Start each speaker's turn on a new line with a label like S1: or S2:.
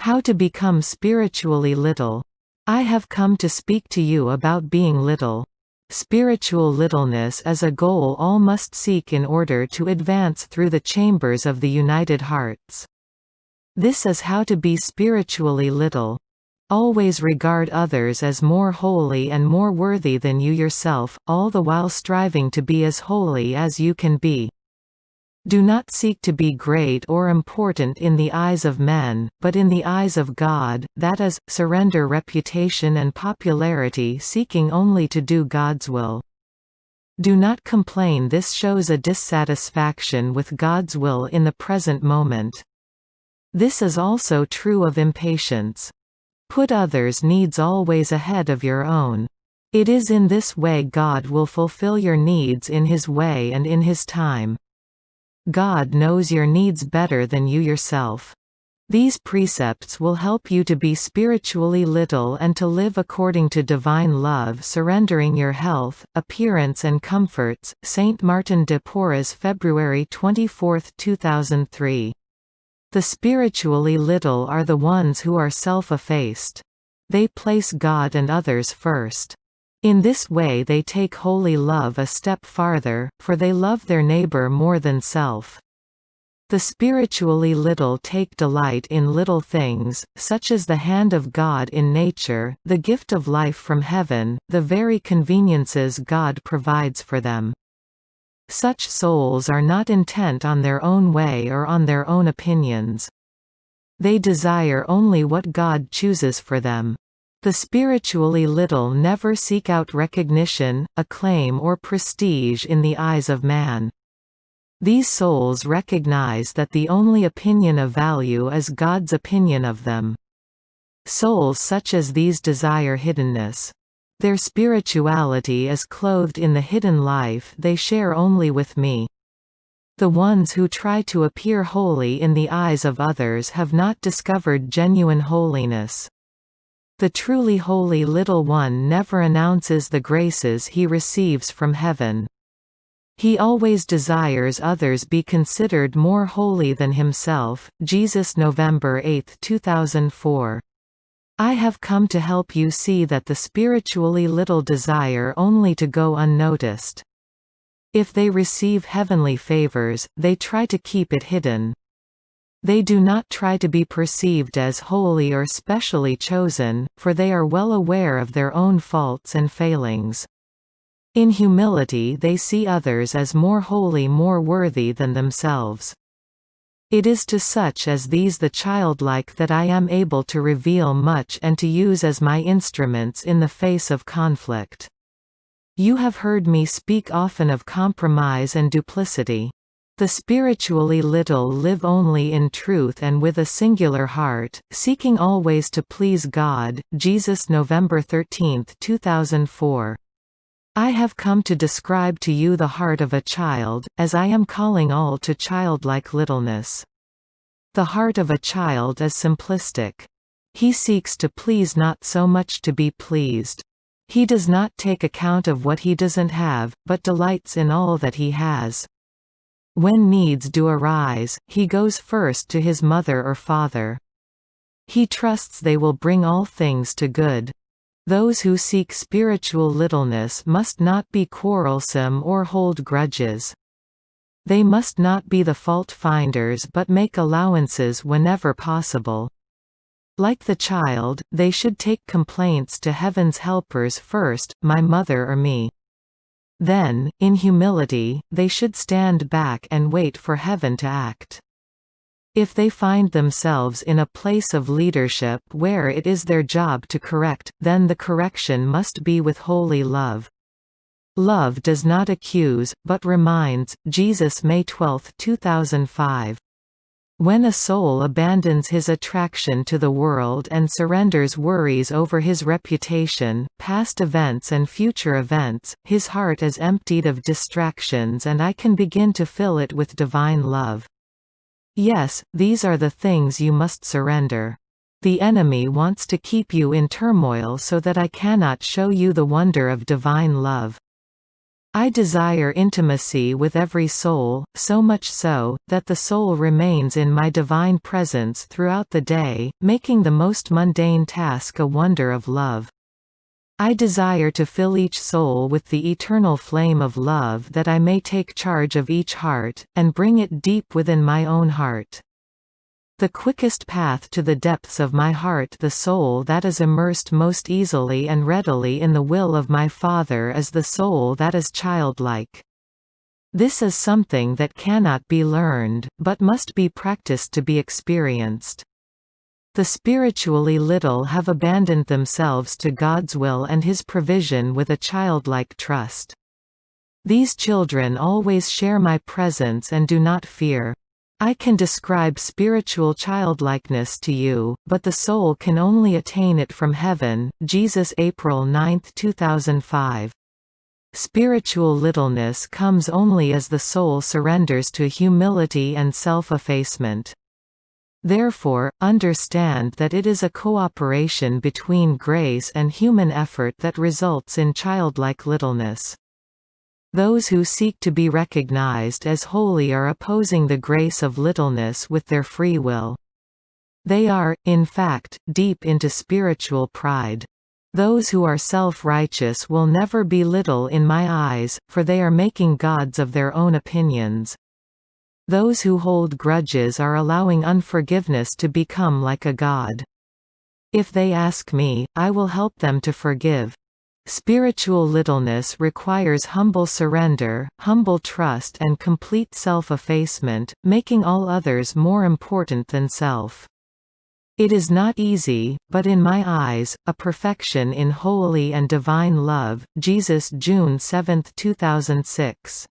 S1: How to become spiritually little. I have come to speak to you about being little. Spiritual littleness is a goal all must seek in order to advance through the chambers of the united hearts. This is how to be spiritually little. Always regard others as more holy and more worthy than you yourself, all the while striving to be as holy as you can be. Do not seek to be great or important in the eyes of men, but in the eyes of God, that is, surrender reputation and popularity seeking only to do God's will. Do not complain, this shows a dissatisfaction with God's will in the present moment. This is also true of impatience. Put others' needs always ahead of your own. It is in this way God will fulfill your needs in His way and in His time. God knows your needs better than you yourself. These precepts will help you to be spiritually little and to live according to divine love, surrendering your health, appearance and comforts. Saint Martin de Porres, February 24, 2003. The spiritually little are the ones who are self-effaced. They place God and others first. In this way they take holy love a step farther, for they love their neighbor more than self. The spiritually little take delight in little things, such as the hand of God in nature, the gift of life from heaven, the very conveniences God provides for them. Such souls are not intent on their own way or on their own opinions. They desire only what God chooses for them. The spiritually little never seek out recognition, acclaim or prestige in the eyes of man. These souls recognize that the only opinion of value is God's opinion of them. Souls such as these desire hiddenness. Their spirituality is clothed in the hidden life they share only with me. The ones who try to appear holy in the eyes of others have not discovered genuine holiness. The truly holy little one never announces the graces he receives from heaven. He always desires others be considered more holy than himself. Jesus, November 8, 2004. I have come to help you see that the spiritually little desire only to go unnoticed. If they receive heavenly favors, they try to keep it hidden. They do not try to be perceived as holy or specially chosen, for they are well aware of their own faults and failings. In humility they see others as more holy, more worthy than themselves. It is to such as these, the childlike, that I am able to reveal much and to use as my instruments in the face of conflict. You have heard me speak often of compromise and duplicity. The spiritually little live only in truth and with a singular heart, seeking always to please God. Jesus, November 13, 2004. I have come to describe to you the heart of a child, as I am calling all to childlike littleness. The heart of a child is simplistic. He seeks to please, not so much to be pleased. He does not take account of what he doesn't have, but delights in all that he has. When needs do arise, he goes first to his mother or father. He trusts they will bring all things to good. Those who seek spiritual littleness must not be quarrelsome or hold grudges. They must not be the fault-finders but make allowances whenever possible. Like the child, they should take complaints to heaven's helpers first, my mother or me. Then, in humility, they should stand back and wait for heaven to act. If they find themselves in a place of leadership where it is their job to correct, then the correction must be with holy love. Love does not accuse, but reminds. Jesus, May 12, 2005. When a soul abandons his attraction to the world and surrenders worries over his reputation, past events and future events, his heart is emptied of distractions and I can begin to fill it with divine love. Yes, these are the things you must surrender. The enemy wants to keep you in turmoil so that I cannot show you the wonder of divine love. I desire intimacy with every soul, so much so, that the soul remains in my divine presence throughout the day, making the most mundane task a wonder of love. I desire to fill each soul with the eternal flame of love that I may take charge of each heart, and bring it deep within my own heart. The quickest path to the depths of my heart, the soul that is immersed most easily and readily in the will of my Father, is the soul that is childlike. This is something that cannot be learned, but must be practiced to be experienced. The spiritually little have abandoned themselves to God's will and His provision with a childlike trust. These children always share my presence and do not fear. I can describe spiritual childlikeness to you, but the soul can only attain it from heaven. Jesus, April 9, 2005. Spiritual littleness comes only as the soul surrenders to humility and self-effacement. Therefore, understand that it is a cooperation between grace and human effort that results in childlike littleness. Those who seek to be recognized as holy are opposing the grace of littleness with their free will. They are, in fact, deep into spiritual pride. Those who are self-righteous will never be little in my eyes, for they are making gods of their own opinions. Those who hold grudges are allowing unforgiveness to become like a god. If they ask me, I will help them to forgive. Spiritual littleness requires humble surrender, humble trust and complete self-effacement, making all others more important than self. It is not easy, but in my eyes, a perfection in holy and divine love. Jesus, June 7, 2006.